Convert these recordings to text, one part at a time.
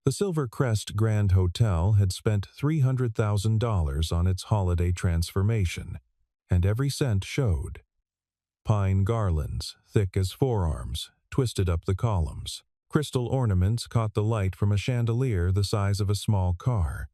The Silver Crest Grand Hotel had spent $300,000 on its holiday transformation, and every cent showed. Pine garlands, thick as forearms, twisted up the columns. Crystal ornaments caught the light from a chandelier the size of a small car,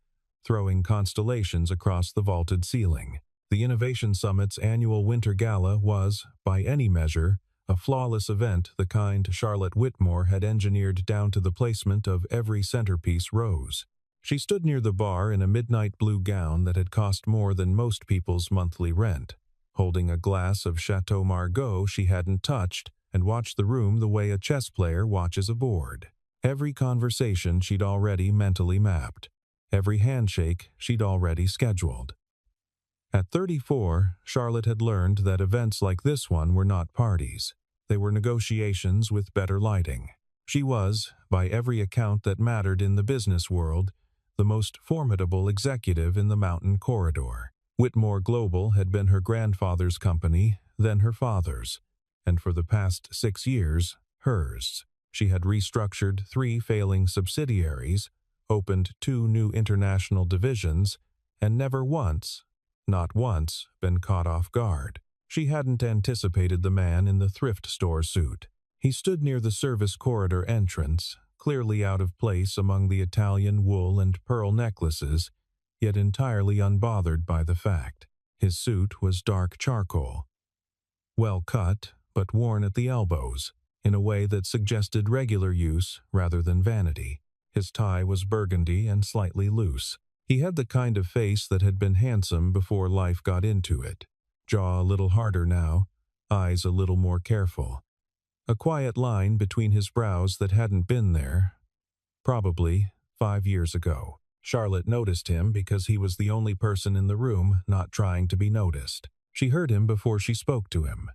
throwing constellations across the vaulted ceiling. The Innovation Summit's annual Winter Gala was, by any measure, a flawless event, the kind Charlotte Whitmore had engineered down to the placement of every centerpiece rose. She stood near the bar in a midnight blue gown that had cost more than most people's monthly rent, holding a glass of Chateau Margaux she hadn't touched, and watched the room the way a chess player watches a board. Every conversation she'd already mentally mapped. Every handshake she'd already scheduled. At 34, Charlotte had learned that events like this one were not parties. They were negotiations with better lighting. She was, by every account that mattered in the business world, the most formidable executive in the Mountain Corridor. Whitmore Global had been her grandfather's company, then her father's, and for the past 6 years, hers. She had restructured 3 failing subsidiaries, opened 2 new international divisions, and never once, not once, been caught off guard. She hadn't anticipated the man in the thrift store suit. He stood near the service corridor entrance, clearly out of place among the Italian wool and pearl necklaces, yet entirely unbothered by the fact. His suit was dark charcoal, well cut, but worn at the elbows, in a way that suggested regular use rather than vanity. His tie was burgundy and slightly loose. He had the kind of face that had been handsome before life got into it. Jaw a little harder now, eyes a little more careful. A quiet line between his brows that hadn't been there, probably 5 years ago. Charlotte noticed him because he was the only person in the room not trying to be noticed. She heard him before she spoke to him.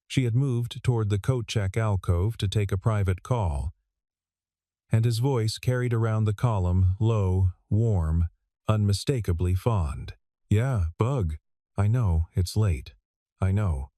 She had moved toward the coat check alcove to take a private call, and his voice carried around the column, low, warm, unmistakably fond. "Yeah, bug. I know, it's late. I know.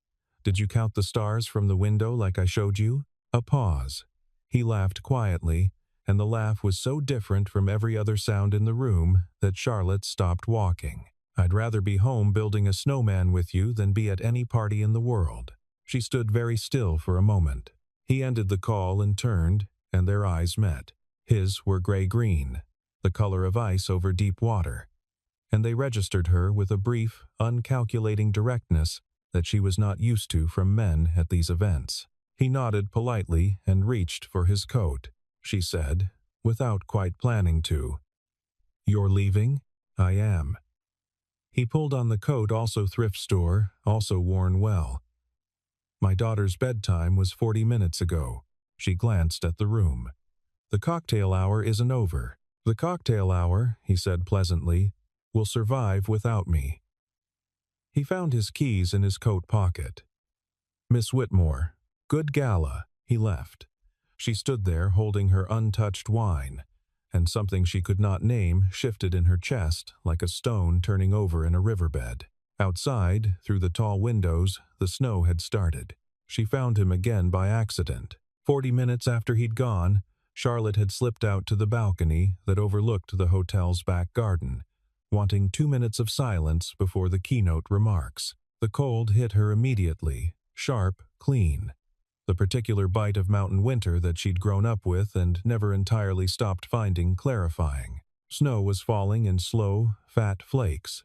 Did you count the stars from the window like I showed you?" A pause. He laughed quietly, and the laugh was so different from every other sound in the room that Charlotte stopped walking. "I'd rather be home building a snowman with you than be at any party in the world." She stood very still for a moment. He ended the call and turned, and their eyes met. His were gray-green, the color of ice over deep water, and they registered her with a brief, uncalculating directness that she was not used to from men at these events. He nodded politely and reached for his coat. She said, without quite planning to, "You're leaving?" "I am." He pulled on the coat, also thrift store, also worn well. "My daughter's bedtime was 40 minutes ago." She glanced at the room. "The cocktail hour isn't over." "The cocktail hour," he said pleasantly, "will survive without me." He found his keys in his coat pocket. "Miss Whitmore, good gala." He left. She stood there holding her untouched wine, and something she could not name shifted in her chest like a stone turning over in a riverbed. Outside, through the tall windows, the snow had started. She found him again by accident. 40 minutes after he'd gone, Charlotte had slipped out to the balcony that overlooked the hotel's back garden, wanting 2 minutes of silence before the keynote remarks. The cold hit her immediately, sharp, clean. The particular bite of mountain winter that she'd grown up with and never entirely stopped finding clarifying. Snow was falling in slow, fat flakes,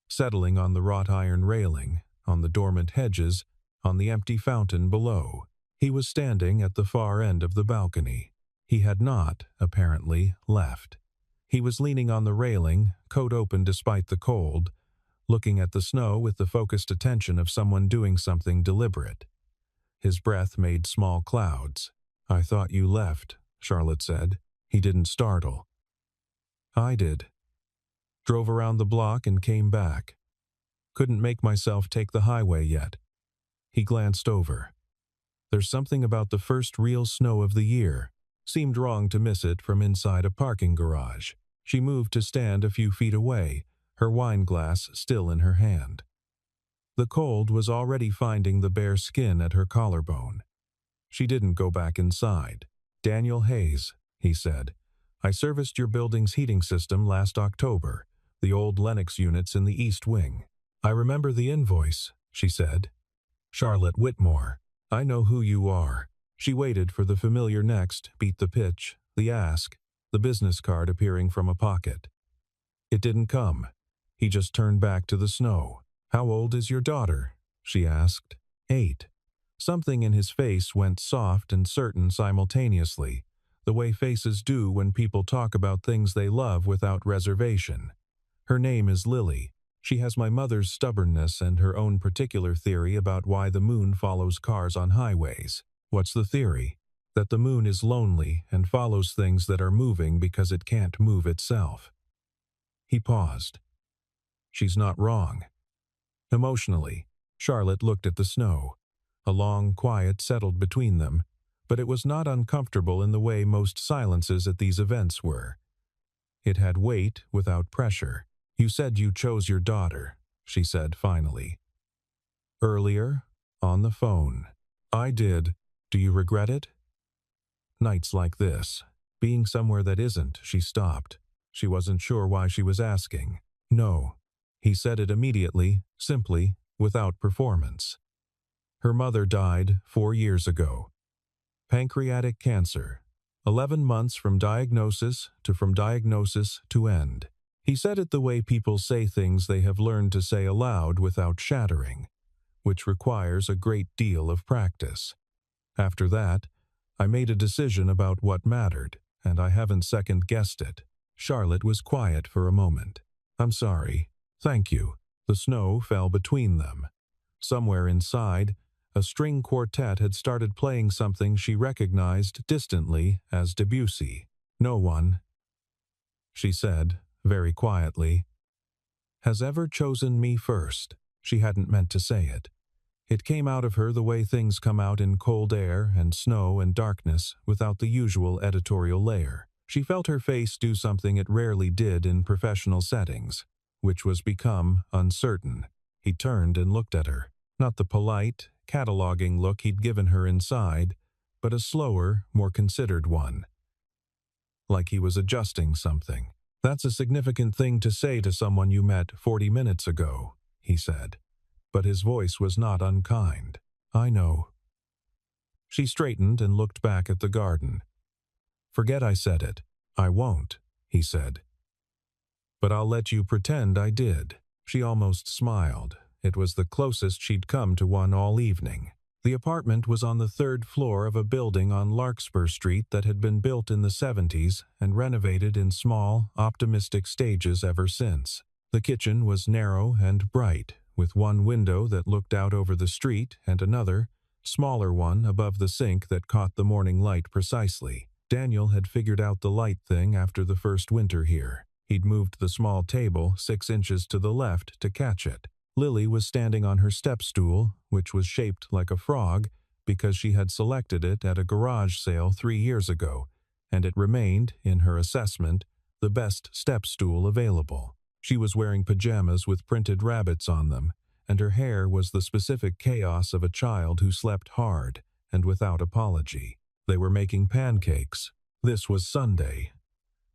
settling on the wrought iron railing, on the dormant hedges, on the empty fountain below. He was standing at the far end of the balcony. He had not, apparently, left. He was leaning on the railing, coat open despite the cold, looking at the snow with the focused attention of someone doing something deliberate. His breath made small clouds. "I thought you left," Charlotte said. He didn't startle. "I did. Drove around the block and came back. Couldn't make myself take the highway yet." He glanced over. There's something about the first real snow of the year. Seemed wrong to miss it from inside a parking garage. She moved to stand a few feet away, her wine glass still in her hand. The cold was already finding the bare skin at her collarbone. She didn't go back inside. "Daniel Hayes," he said, I serviced your building's heating system last October, the old Lennox units in the East Wing. I remember the invoice, she said. Charlotte Whitmore. I know who you are. She waited for the familiar next, beat the pitch, the ask, the business card appearing from a pocket. It didn't come. He just turned back to the snow. How old is your daughter? She asked. 8. Something in his face went soft and certain simultaneously, the way faces do when people talk about things they love without reservation. Her name is Lily. She has my mother's stubbornness and her own particular theory about why the moon follows cars on highways. What's the theory? That the moon is lonely and follows things that are moving because it can't move itself. He paused. She's not wrong. Emotionally, Charlotte looked at the snow. A long quiet settled between them, but it was not uncomfortable in the way most silences at these events were. It had weight without pressure. You said you chose your daughter, she said finally. Earlier, on the phone. I did. Do you regret it? Nights like this. Being somewhere that isn't, she stopped. She wasn't sure why she was asking. No. He said it immediately, simply, without performance. Her mother died 4 years ago. Pancreatic cancer. 11 months from diagnosis to end. He said it the way people say things they have learned to say aloud without shattering, which requires a great deal of practice. After that, I made a decision about what mattered, and I haven't second-guessed it. Charlotte was quiet for a moment. I'm sorry. Thank you. The snow fell between them. Somewhere inside, a string quartet had started playing something she recognized distantly as Debussy. No one, she said, very quietly, has ever chosen me first. She hadn't meant to say it. It came out of her the way things come out in cold air and snow and darkness without the usual editorial layer. She felt her face do something it rarely did in professional settings, which was become uncertain. He turned and looked at her. Not the polite, cataloging look he'd given her inside, but a slower, more considered one. Like he was adjusting something. That's a significant thing to say to someone you met 40 minutes ago, he said. But his voice was not unkind. I know. She straightened and looked back at the garden. Forget I said it. I won't, he said. But I'll let you pretend I did. She almost smiled. It was the closest she'd come to one all evening. The apartment was on the 3rd floor of a building on Larkspur Street that had been built in the 70s and renovated in small, optimistic stages ever since. The kitchen was narrow and bright, with one window that looked out over the street and another, smaller one above the sink that caught the morning light precisely. Daniel had figured out the light thing after the first winter here. He'd moved the small table 6 inches to the left to catch it. Lily was standing on her step stool, which was shaped like a frog because she had selected it at a garage sale 3 years ago, and it remained, in her assessment, the best step stool available. She was wearing pajamas with printed rabbits on them, and her hair was the specific chaos of a child who slept hard and without apology. They were making pancakes. This was Sunday.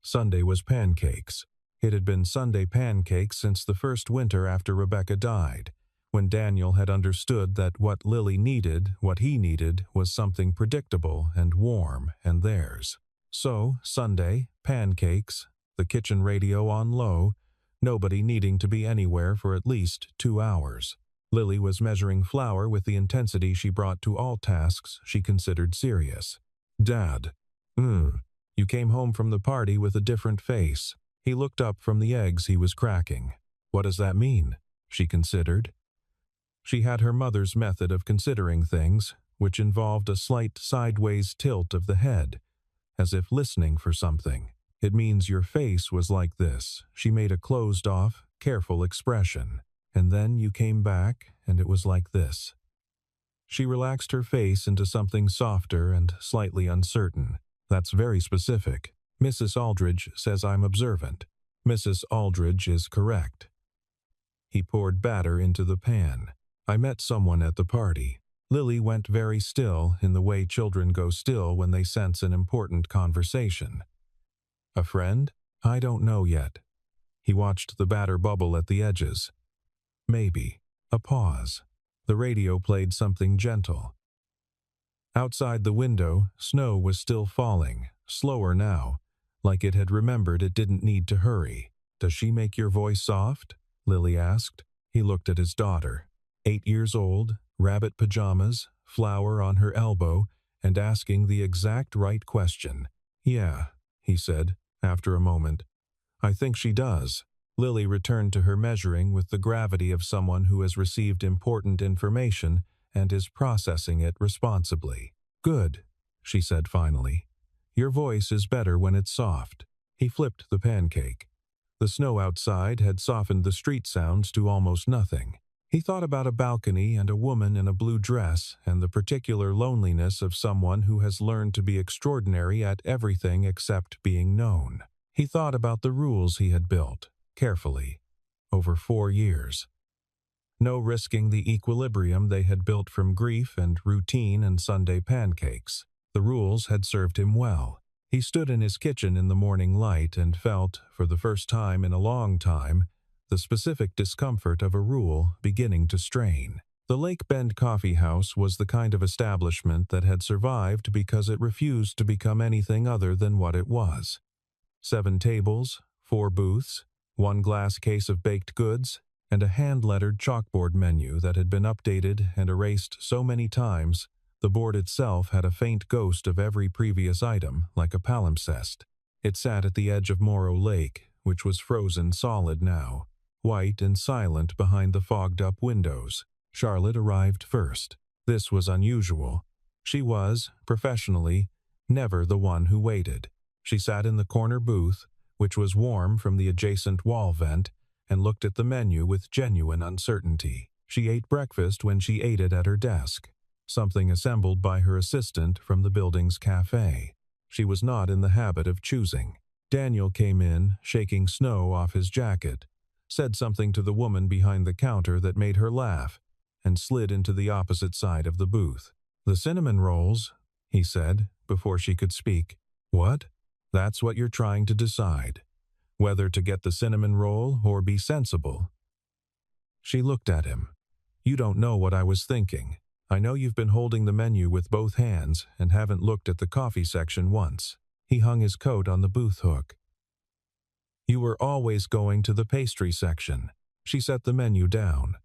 Sunday was pancakes. It had been Sunday pancakes since the first winter after Rebecca died, when Daniel had understood that what Lily needed, what he needed, was something predictable and warm and theirs. So, Sunday, pancakes, the kitchen radio on low, nobody needing to be anywhere for at least 2 hours. Lily was measuring flour with the intensity she brought to all tasks she considered serious. Dad. You came home from the party with a different face. He looked up from the eggs he was cracking. What does that mean? She considered. She had her mother's method of considering things, which involved a slight sideways tilt of the head, as if listening for something. It means your face was like this. She made a closed-off, careful expression. And then you came back, and it was like this. She relaxed her face into something softer and slightly uncertain. That's very specific. Mrs. Aldridge says I'm observant. Mrs. Aldridge is correct. He poured batter into the pan. I met someone at the party. Lily went very still in the way children go still when they sense an important conversation. A friend? I don't know yet. He watched the batter bubble at the edges. Maybe. A pause. The radio played something gentle. Outside the window, snow was still falling, slower now, like it had remembered it didn't need to hurry. Does she make your voice soft? Lily asked. He looked at his daughter. 8 years old, rabbit pajamas, flower on her elbow, and asking the exact right question. Yeah, he said, after a moment. I think she does. Lily returned to her measuring with the gravity of someone who has received important information and is processing it responsibly. Good, she said finally. Your voice is better when it's soft. He flipped the pancake. The snow outside had softened the street sounds to almost nothing. He thought about a balcony and a woman in a blue dress and the particular loneliness of someone who has learned to be extraordinary at everything except being known. He thought about the rules he had built, carefully, over 4 years. No risking the equilibrium they had built from grief and routine and Sunday pancakes. The rules had served him well. He stood in his kitchen in the morning light and felt, for the first time in a long time, the specific discomfort of a rule beginning to strain. The Lake Bend Coffee House was the kind of establishment that had survived because it refused to become anything other than what it was. 7 tables, 4 booths, 1 glass case of baked goods, and a hand-lettered chalkboard menu that had been updated and erased so many times the board itself had a faint ghost of every previous item, like a palimpsest. It sat at the edge of Morrow Lake, which was frozen solid now, white and silent behind the fogged-up windows. Charlotte arrived first. This was unusual. She was, professionally, never the one who waited. She sat in the corner booth, which was warm from the adjacent wall vent, and looked at the menu with genuine uncertainty. She ate breakfast when she ate it at her desk, something assembled by her assistant from the building's cafe. She was not in the habit of choosing. Daniel came in, shaking snow off his jacket, said something to the woman behind the counter that made her laugh, and slid into the opposite side of the booth. "The cinnamon rolls," he said, before she could speak. "What?" "That's what you're trying to decide. Whether to get the cinnamon roll or be sensible." She looked at him. "You don't know what I was thinking. I know you've been holding the menu with both hands and haven't looked at the coffee section once." He hung his coat on the booth hook. "You were always going to the pastry section." She set the menu down.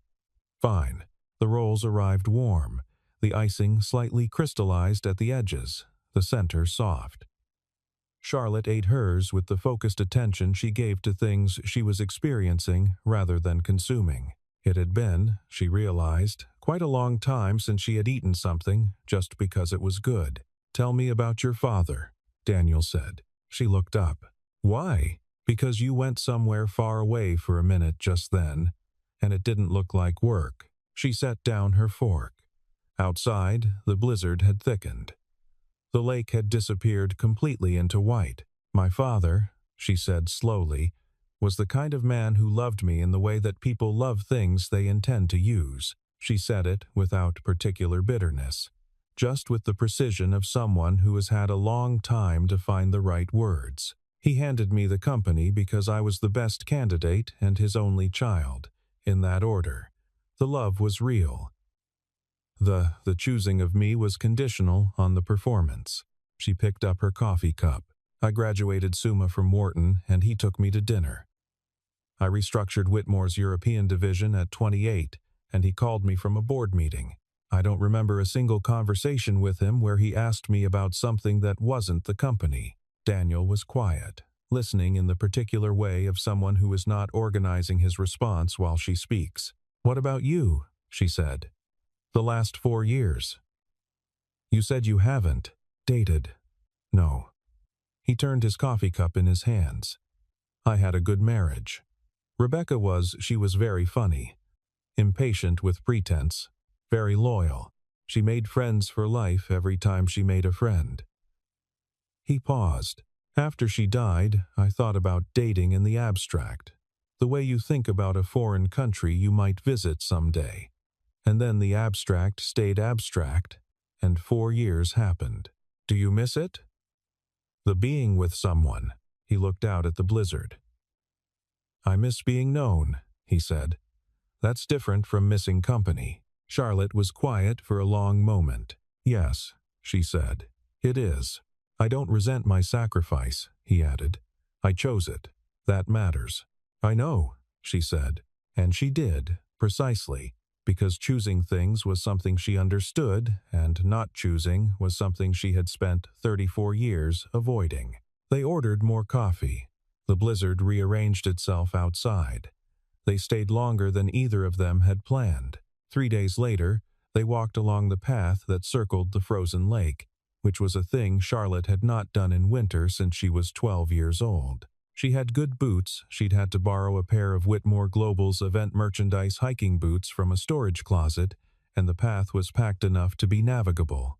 "Fine." The rolls arrived warm, the icing slightly crystallized at the edges, the center soft. Charlotte ate hers with the focused attention she gave to things she was experiencing rather than consuming. It had been, she realized, quite a long time since she had eaten something just because it was good. "Tell me about your father," Daniel said. She looked up. "Why?" "Because you went somewhere far away for a minute just then, and it didn't look like work." She set down her fork. Outside, the blizzard had thickened. The lake had disappeared completely into white. "My father," she said slowly, "was the kind of man who loved me in the way that people love things they intend to use." She said it without particular bitterness, just with the precision of someone who has had a long time to find the right words. "He handed me the company because I was the best candidate and his only child, in that order. The love was real. The choosing of me was conditional on the performance." She picked up her coffee cup. "I graduated Summa from Wharton, and he took me to dinner. I restructured Whitmore's European division at 28, and he called me from a board meeting. I don't remember a single conversation with him where he asked me about something that wasn't the company." Daniel was quiet, listening in the particular way of someone who is not organizing his response while she speaks. "What about you?" she said. "The last 4 years. You said you haven't dated." "No." He turned his coffee cup in his hands. "I had a good marriage. Rebecca she was very funny, impatient with pretense, very loyal. She made friends for life every time she made a friend." He paused. "After she died, I thought about dating in the abstract, the way you think about a foreign country you might visit someday. And then the abstract stayed abstract, and 4 years happened. Do you miss it? The being with someone, He looked out at the blizzard. "I miss being known," he said. "That's different from missing company." Charlotte was quiet for a long moment. "Yes," she said, "it is. I don't resent my sacrifice," he added. "I chose it. That matters." "I know," she said. And she did, precisely, because choosing things was something she understood, and not choosing was something she had spent 34 years avoiding. They ordered more coffee. The blizzard rearranged itself outside. They stayed longer than either of them had planned. 3 days later, they walked along the path that circled the frozen lake, which was a thing Charlotte had not done in winter since she was 12 years old. She had good boots. She'd had to borrow a pair of Whitmore Global's event merchandise hiking boots from a storage closet, and the path was packed enough to be navigable.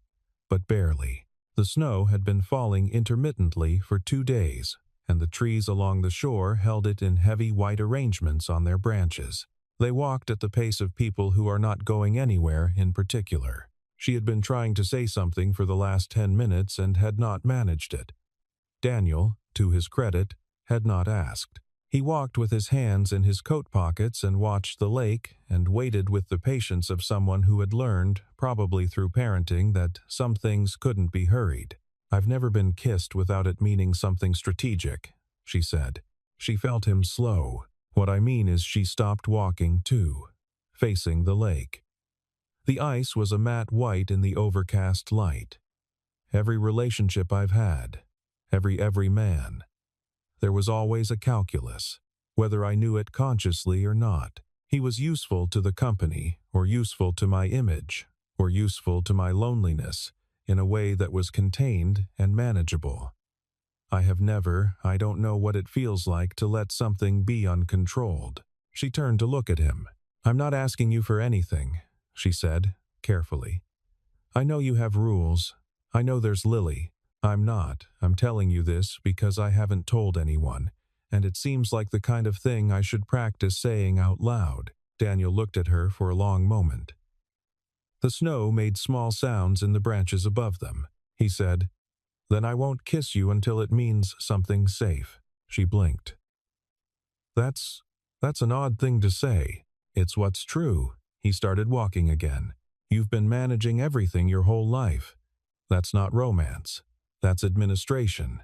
But barely. The snow had been falling intermittently for 2 days, and the trees along the shore held it in heavy white arrangements on their branches. They walked at the pace of people who are not going anywhere in particular. She had been trying to say something for the last 10 minutes and had not managed it. Daniel, to his credit, had not asked. He walked with his hands in his coat pockets and watched the lake and waited with the patience of someone who had learned, probably through parenting, that some things couldn't be hurried. "I've never been kissed without it meaning something strategic," she said. She felt him slow. "What I mean is she stopped walking, too, facing the lake." The ice was a matte white in the overcast light. "Every relationship I've had, every man. There was always a calculus, whether I knew it consciously or not. He was useful to the company, or useful to my image, or useful to my loneliness, in a way that was contained and manageable. I don't know what it feels like to let something be uncontrolled." She turned to look at him. "I'm not asking you for anything," she said, carefully. "I know you have rules. I know there's Lily. I'm not. I'm telling you this because I haven't told anyone, and it seems like the kind of thing I should practice saying out loud." Daniel looked at her for a long moment. The snow made small sounds in the branches above them. He said, "Then I won't kiss you until it means something safe." She blinked. That's an odd thing to say." "It's what's true." He started walking again. "You've been managing everything your whole life. That's not romance. That's administration."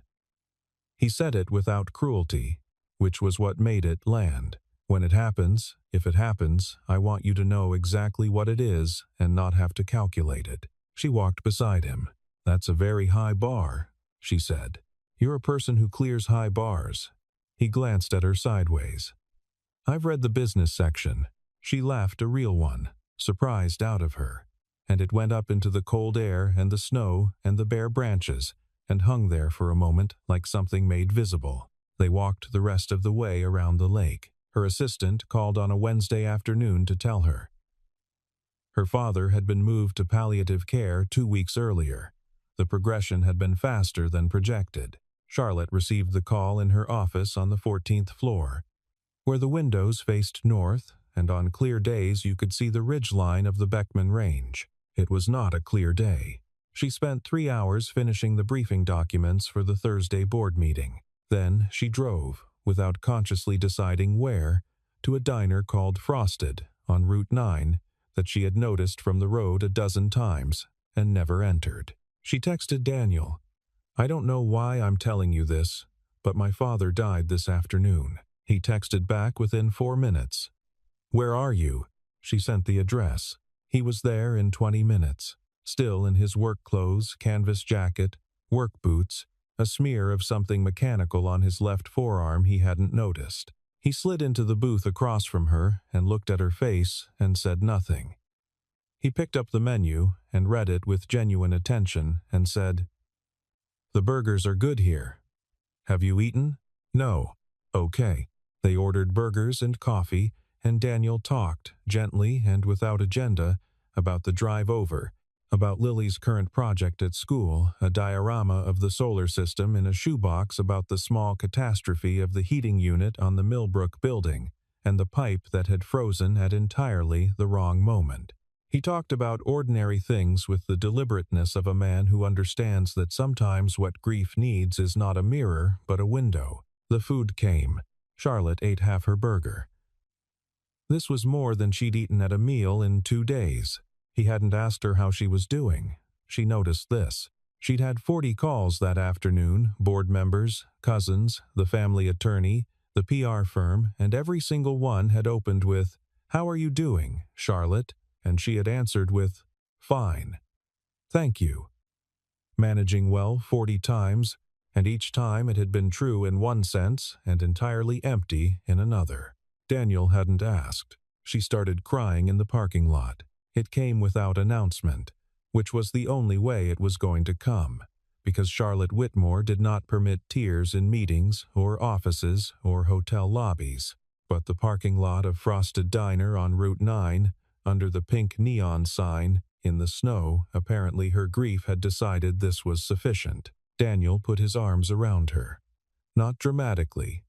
He said it without cruelty, which was what made it land. "When it happens, if it happens, I want you to know exactly what it is and not have to calculate it." She walked beside him. "That's a very high bar," she said. "You're a person who clears high bars." He glanced at her sideways. "I've read the business section." She laughed, a real one, surprised out of her, and it went up into the cold air and the snow and the bare branches, and hung there for a moment like something made visible. They walked the rest of the way around the lake. Her assistant called on a Wednesday afternoon to tell her. Her father had been moved to palliative care 2 weeks earlier. The progression had been faster than projected. Charlotte received the call in her office on the 14th floor, where the windows faced north, and on clear days you could see the ridgeline of the Beckman Range. It was not a clear day. She spent 3 hours finishing the briefing documents for the Thursday board meeting. Then she drove, without consciously deciding where, to a diner called Frosted on Route 9 that she had noticed from the road a dozen times and never entered. She texted Daniel, "I don't know why I'm telling you this, but my father died this afternoon." He texted back within 4 minutes. "Where are you?" She sent the address. He was there in 20 minutes, still in his work clothes, canvas jacket, work boots, a smear of something mechanical on his left forearm he hadn't noticed. He slid into the booth across from her and looked at her face and said nothing. He picked up the menu and read it with genuine attention and said, "The burgers are good here. Have you eaten?" "No." "Okay." They ordered burgers and coffee, and Daniel talked, gently and without agenda, about the drive over, about Lily's current project at school, a diorama of the solar system in a shoebox about the small catastrophe of the heating unit on the Millbrook building, and the pipe that had frozen at entirely the wrong moment. He talked about ordinary things with the deliberateness of a man who understands that sometimes what grief needs is not a mirror, but a window. The food came. Charlotte ate half her burger. This was more than she'd eaten at a meal in 2 days. He hadn't asked her how she was doing. She noticed this. She'd had 40 calls that afternoon, board members, cousins, the family attorney, the PR firm, and every single one had opened with, "How are you doing, Charlotte?" And she had answered with, "Fine. Thank you." Managing well 40 times, and each time it had been true in one sense and entirely empty in another. Daniel hadn't asked. She started crying in the parking lot. It came without announcement, which was the only way it was going to come, because Charlotte Whitmore did not permit tears in meetings or offices or hotel lobbies. But the parking lot of Frosted Diner on Route 9, under the pink neon sign, in the snow, apparently her grief had decided this was sufficient. Daniel put his arms around her. Not dramatically,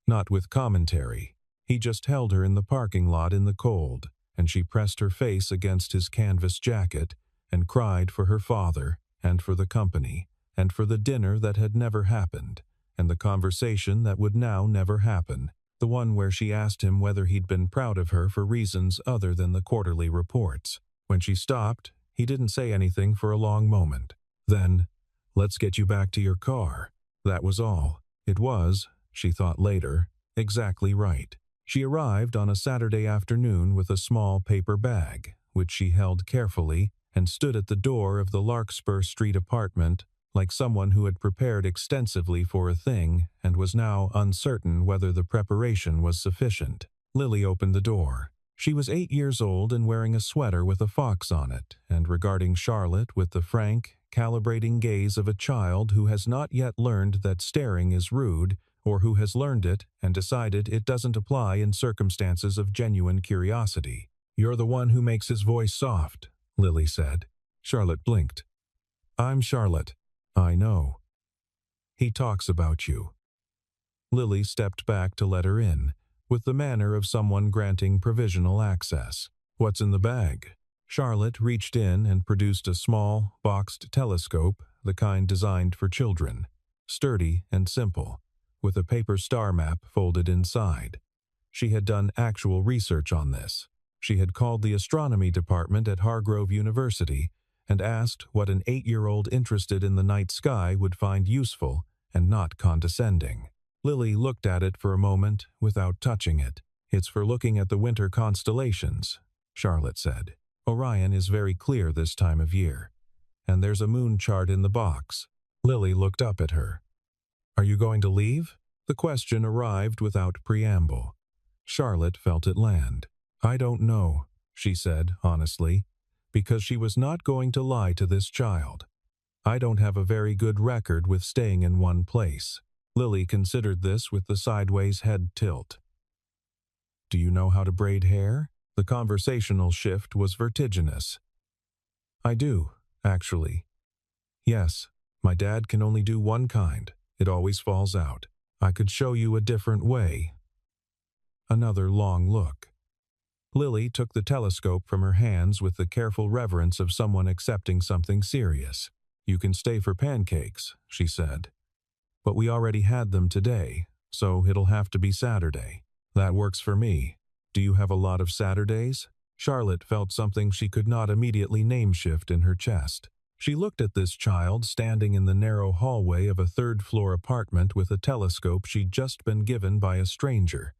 not with commentary. He just held her in the parking lot in the cold, and she pressed her face against his canvas jacket and cried for her father and for the company and for the dinner that had never happened and the conversation that would now never happen, the one where she asked him whether he'd been proud of her for reasons other than the quarterly reports. When she stopped, he didn't say anything for a long moment. Then, "Let's get you back to your car." That was all. It was, she thought later, exactly right. She arrived on a Saturday afternoon with a small paper bag, which she held carefully, and stood at the door of the Larkspur Street apartment like someone who had prepared extensively for a thing and was now uncertain whether the preparation was sufficient. Lily opened the door. She was 8 years old and wearing a sweater with a fox on it, and regarding Charlotte with the frank, calibrating gaze of a child who has not yet learned that staring is rude, or who has learned it and decided it doesn't apply in circumstances of genuine curiosity. "You're the one who makes his voice soft," Lily said. Charlotte blinked. "I'm Charlotte. I know. He talks about you." Lily stepped back to let her in, with the manner of someone granting provisional access. "What's in the bag?" Charlotte reached in and produced a small, boxed telescope, the kind designed for children, sturdy and simple, with a paper star map folded inside. She had done actual research on this. She had called the astronomy department at Hargrove University and asked what an 8-year-old interested in the night sky would find useful and not condescending. Lily looked at it for a moment without touching it. "It's for looking at the winter constellations," Charlotte said. "Orion is very clear this time of year. And there's a moon chart in the box." Lily looked up at her. "Are you going to leave?" The question arrived without preamble. Charlotte felt it land. "I don't know," she said honestly, because she was not going to lie to this child. "I don't have a very good record with staying in one place." Lily considered this with the sideways head tilt. "Do you know how to braid hair?" The conversational shift was vertiginous. "I do, actually. Yes, my dad can only do one kind. It always falls out. I could show you a different way." Another long look. Lily took the telescope from her hands with the careful reverence of someone accepting something serious. "You can stay for pancakes," she said. "But we already had them today, so it'll have to be Saturday." "That works for me. Do you have a lot of Saturdays?" Charlotte felt something she could not immediately name-shift in her chest. She looked at this child standing in the narrow hallway of a third-floor apartment with a telescope she'd just been given by a stranger,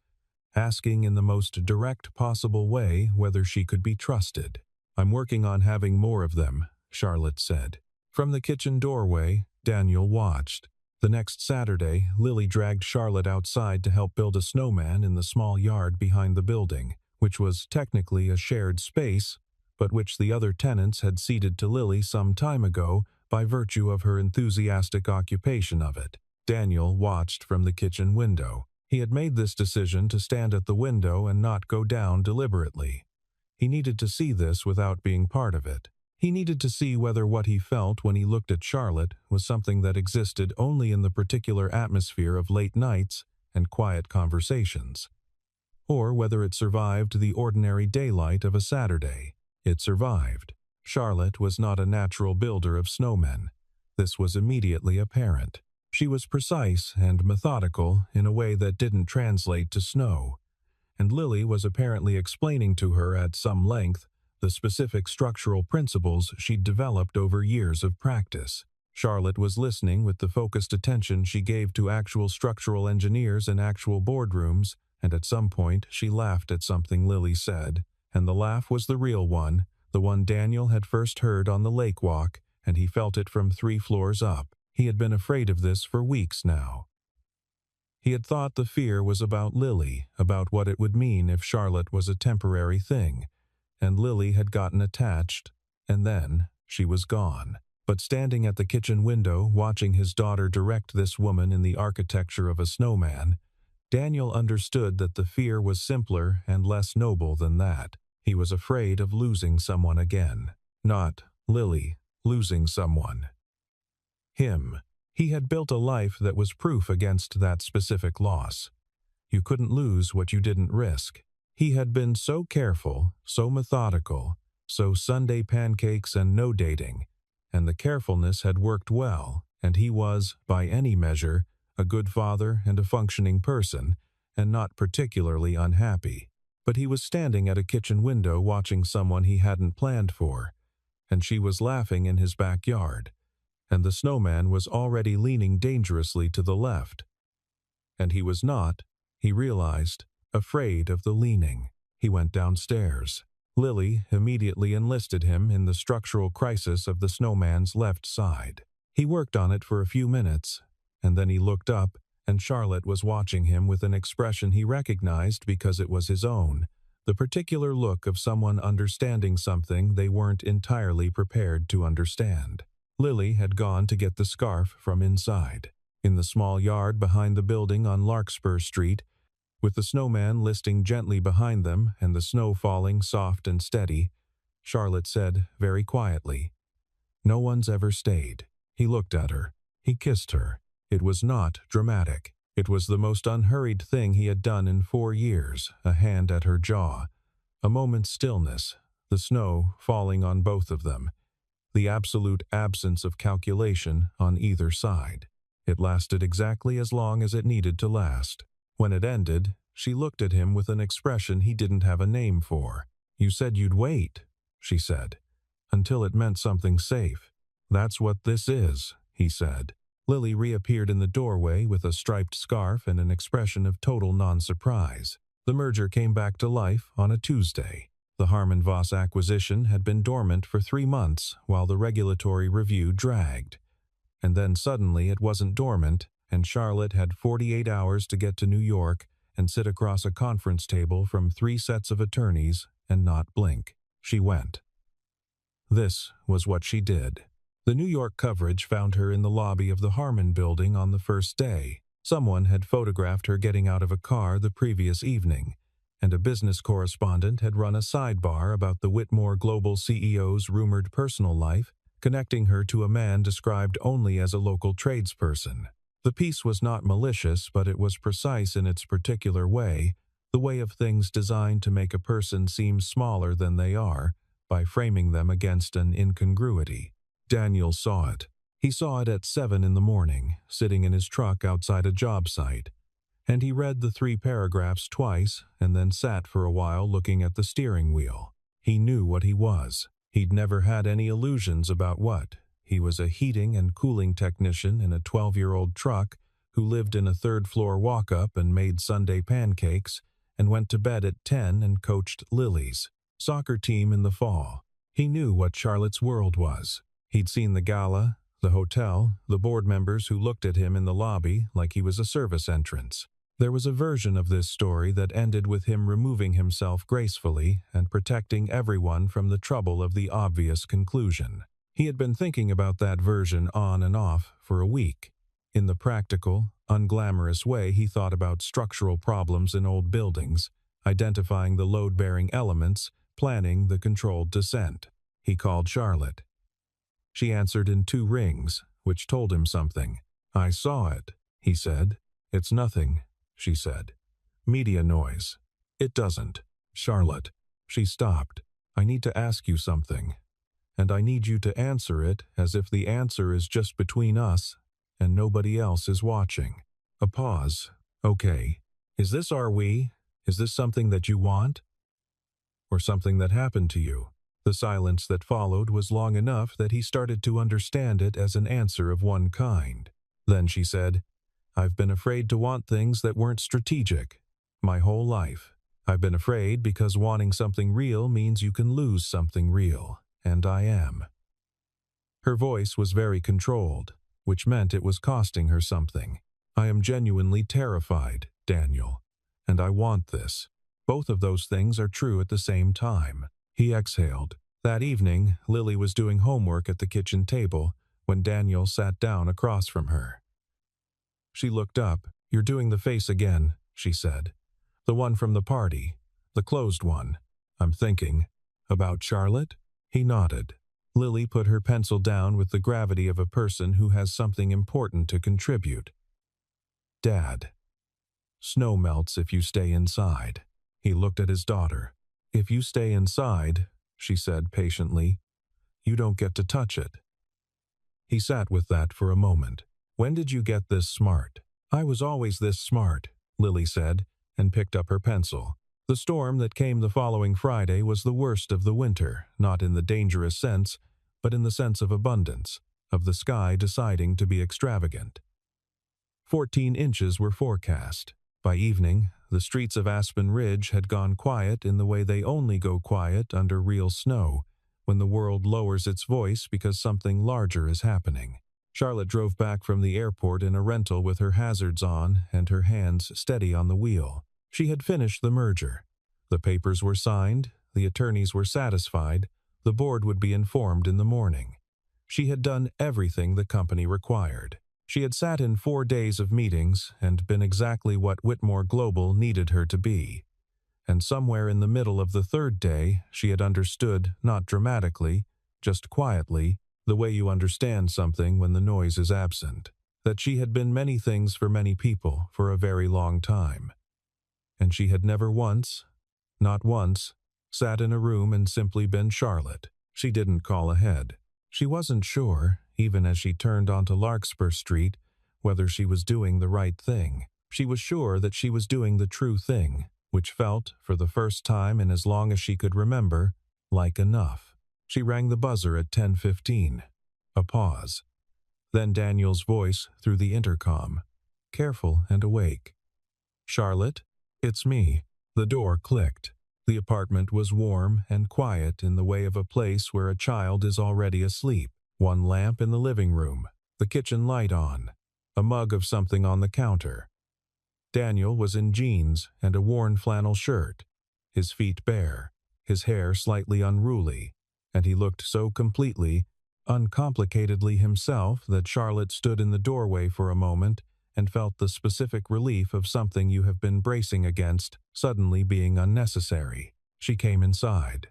asking in the most direct possible way whether she could be trusted. "I'm working on having more of them," Charlotte said. From the kitchen doorway, Daniel watched. The next Saturday, Lily dragged Charlotte outside to help build a snowman in the small yard behind the building, which was technically a shared space, but which the other tenants had ceded to Lily some time ago by virtue of her enthusiastic occupation of it. Daniel watched from the kitchen window. He had made this decision to stand at the window and not go down deliberately. He needed to see this without being part of it. He needed to see whether what he felt when he looked at Charlotte was something that existed only in the particular atmosphere of late nights and quiet conversations, or whether it survived the ordinary daylight of a Saturday. It survived. Charlotte was not a natural builder of snowmen. This was immediately apparent. She was precise and methodical in a way that didn't translate to snow, and Lily was apparently explaining to her at some length the specific structural principles she'd developed over years of practice. Charlotte was listening with the focused attention she gave to actual structural engineers in actual boardrooms, and at some point she laughed at something Lily said, and the laugh was the real one, the one Daniel had first heard on the lake walk, and he felt it from 3 floors up. He had been afraid of this for weeks now. He had thought the fear was about Lily, about what it would mean if Charlotte was a temporary thing, and Lily had gotten attached, and then she was gone. But standing at the kitchen window, watching his daughter direct this woman in the architecture of a snowman, Daniel understood that the fear was simpler and less noble than that. He was afraid of losing someone again. Not Lily, losing someone. Him. He had built a life that was proof against that specific loss. You couldn't lose what you didn't risk. He had been so careful, so methodical, so Sunday pancakes and no dating, and the carefulness had worked well, and he was, by any measure, a good father and a functioning person, and not particularly unhappy. But he was standing at a kitchen window watching someone he hadn't planned for, and she was laughing in his backyard, and the snowman was already leaning dangerously to the left. And he was not, he realized, afraid of the leaning. He went downstairs. Lily immediately enlisted him in the structural crisis of the snowman's left side. He worked on it for a few minutes, and then he looked up, and Charlotte was watching him with an expression he recognized because it was his own, the particular look of someone understanding something they weren't entirely prepared to understand. Lily had gone to get the scarf from inside. In the small yard behind the building on Larkspur Street, with the snowman listing gently behind them and the snow falling soft and steady, Charlotte said very quietly, "No one's ever stayed." He looked at her. He kissed her. It was not dramatic. It was the most unhurried thing he had done in 4 years, a hand at her jaw, a moment's stillness, the snow falling on both of them, the absolute absence of calculation on either side. It lasted exactly as long as it needed to last. When it ended, she looked at him with an expression he didn't have a name for. "You said you'd wait," she said, "until it meant something safe." "That's what this is," he said. Lily reappeared in the doorway with a striped scarf and an expression of total non-surprise. The merger came back to life on a Tuesday. The Harmon Voss acquisition had been dormant for 3 months while the regulatory review dragged. And then suddenly it wasn't dormant, and Charlotte had 48 hours to get to New York and sit across a conference table from 3 sets of attorneys and not blink. She went. This was what she did. The New York coverage found her in the lobby of the Harmon building on the first day. Someone had photographed her getting out of a car the previous evening, and a business correspondent had run a sidebar about the Whitmore Global CEO's rumored personal life, connecting her to a man described only as a local tradesperson. The piece was not malicious, but it was precise in its particular way, the way of things designed to make a person seem smaller than they are, by framing them against an incongruity. Daniel saw it. He saw it at 7 in the morning, sitting in his truck outside a job site, and he read the 3 paragraphs twice and then sat for a while looking at the steering wheel. He knew what he was. He'd never had any illusions about what. He was a heating and cooling technician in a 12-year-old truck who lived in a 3rd-floor walk-up and made Sunday pancakes and went to bed at 10 and coached Lily's soccer team in the fall. He knew what Charlotte's world was. He'd seen the gala, the hotel, the board members who looked at him in the lobby like he was a service entrance. There was a version of this story that ended with him removing himself gracefully and protecting everyone from the trouble of the obvious conclusion. He had been thinking about that version on and off for a week. In the practical, unglamorous way he thought about structural problems in old buildings, identifying the load-bearing elements, planning the controlled descent. He called Charlotte. She answered in 2 rings, which told him something. "I saw it," he said. "It's nothing," she said. "Media noise." "It doesn't." "Charlotte." She stopped. I need to ask you something, and I need you to answer it as if the answer is just between us and nobody else is watching. A pause. Okay. Is this are we? Is this something that you want? Or something that happened to you? The silence that followed was long enough that he started to understand it as an answer of one kind. Then she said, I've been afraid to want things that weren't strategic. My whole life. I've been afraid because wanting something real means you can lose something real, and I am. Her voice was very controlled, which meant it was costing her something. I am genuinely terrified, Daniel, and I want this. Both of those things are true at the same time. He exhaled. That evening, Lily was doing homework at the kitchen table when Daniel sat down across from her. She looked up. You're doing the face again, she said. The one from the party. The closed one. I'm thinking. About Charlotte? He nodded. Lily put her pencil down with the gravity of a person who has something important to contribute. Dad. Snow melts if you stay inside. He looked at his daughter. If you stay inside, she said patiently, you don't get to touch it. He sat with that for a moment. When did you get this smart? I was always this smart, Lily said, and picked up her pencil. The storm that came the following Friday was the worst of the winter, not in the dangerous sense, but in the sense of abundance, of the sky deciding to be extravagant. 14 inches were forecast. By evening, the streets of Aspen Ridge had gone quiet in the way they only go quiet under real snow, when the world lowers its voice because something larger is happening. Charlotte drove back from the airport in a rental with her hazards on and her hands steady on the wheel. She had finished the merger. The papers were signed, the attorneys were satisfied, the board would be informed in the morning. She had done everything the company required. She had sat in 4 days of meetings and been exactly what Whitmore Global needed her to be. And somewhere in the middle of the 3rd day, she had understood, not dramatically, just quietly, the way you understand something when the noise is absent, that she had been many things for many people for a very long time. And she had never once, not once, sat in a room and simply been Charlotte. She didn't call ahead. She wasn't sure, even as she turned onto Larkspur Street, whether she was doing the right thing. She was sure that she was doing the true thing, which felt, for the first time in as long as she could remember, like enough. She rang the buzzer at 10:15. A pause. Then Daniel's voice through the intercom, careful and awake. Charlotte? It's me. The door clicked. The apartment was warm and quiet in the way of a place where a child is already asleep. One lamp in the living room, the kitchen light on, a mug of something on the counter. Daniel was in jeans and a worn flannel shirt, his feet bare, his hair slightly unruly, and he looked so completely, uncomplicatedly himself that Charlotte stood in the doorway for a moment and felt the specific relief of something you have been bracing against suddenly being unnecessary. She came inside.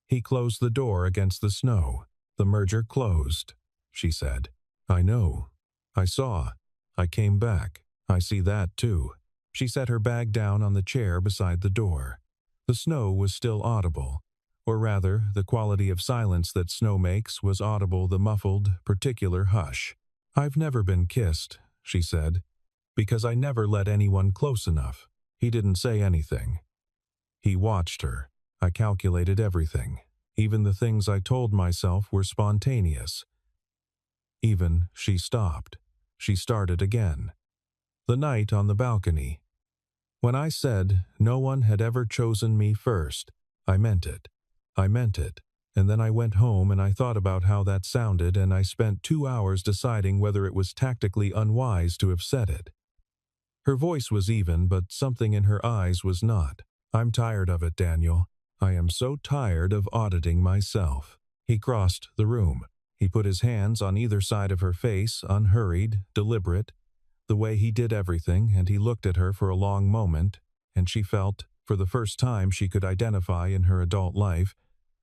He closed the door against the snow. The merger closed, she said. I know. I saw. I came back. I see that too. She set her bag down on the chair beside the door. The snow was still audible, or rather, the quality of silence that snow makes was audible, the muffled, particular hush. I've never been kissed, she said, because I never let anyone close enough. He didn't say anything. He watched her. I calculated everything. Even the things I told myself were spontaneous. Even she stopped. She started again. The night on the balcony. When I said no one had ever chosen me first, I meant it. I meant it. And then I went home and I thought about how that sounded, and I spent 2 hours deciding whether it was tactically unwise to have said it. Her voice was even, but something in her eyes was not. I'm tired of it, Daniel. I am so tired of auditing myself. He crossed the room. He put his hands on either side of her face, unhurried, deliberate, the way he did everything, and he looked at her for a long moment, and she felt, for the first time she could identify in her adult life,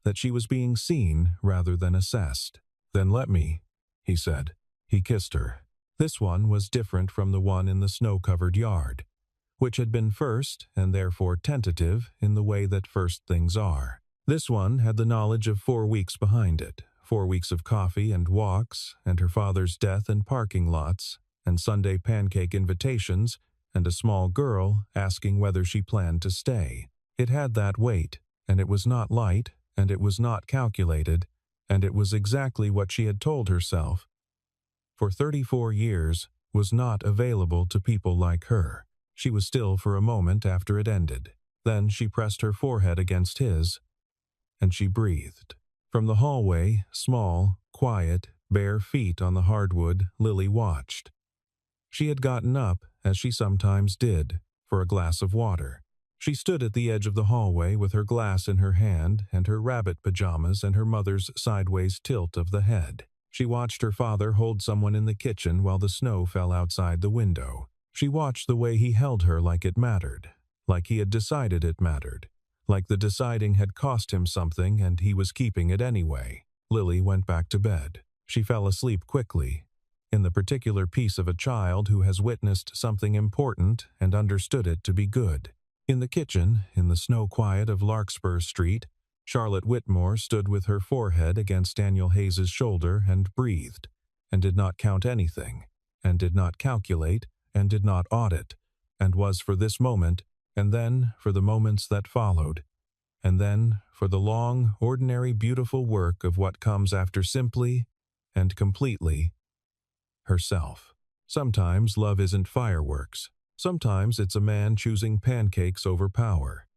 that she was being seen rather than assessed. Then let me, he said. He kissed her. This one was different from the one in the snow-covered yard, which had been first and therefore tentative in the way that first things are. This one had the knowledge of 4 weeks behind it, 4 weeks of coffee and walks, and her father's death in parking lots, and Sunday pancake invitations, and a small girl asking whether she planned to stay. It had that weight, and it was not light, and it was not calculated, and it was exactly what she had told herself. For 34 years was not available to people like her. She was still for a moment after it ended. Then she pressed her forehead against his, and she breathed. From the hallway, small, quiet, bare feet on the hardwood, Lily watched. She had gotten up, as she sometimes did, for a glass of water. She stood at the edge of the hallway with her glass in her hand and her rabbit pajamas and her mother's sideways tilt of the head. She watched her father hold someone in the kitchen while the snow fell outside the window. She watched the way he held her like it mattered, like he had decided it mattered, like the deciding had cost him something and he was keeping it anyway. Lily went back to bed. She fell asleep quickly, in the particular peace of a child who has witnessed something important and understood it to be good. In the kitchen, in the snow quiet of Larkspur Street, Charlotte Whitmore stood with her forehead against Daniel Hayes's shoulder and breathed, and did not count anything, and did not calculate, and did not audit, and was for this moment, and then for the moments that followed, and then for the long, ordinary, beautiful work of what comes after simply and completely herself. Sometimes love isn't fireworks. Sometimes it's a man choosing pancakes over power.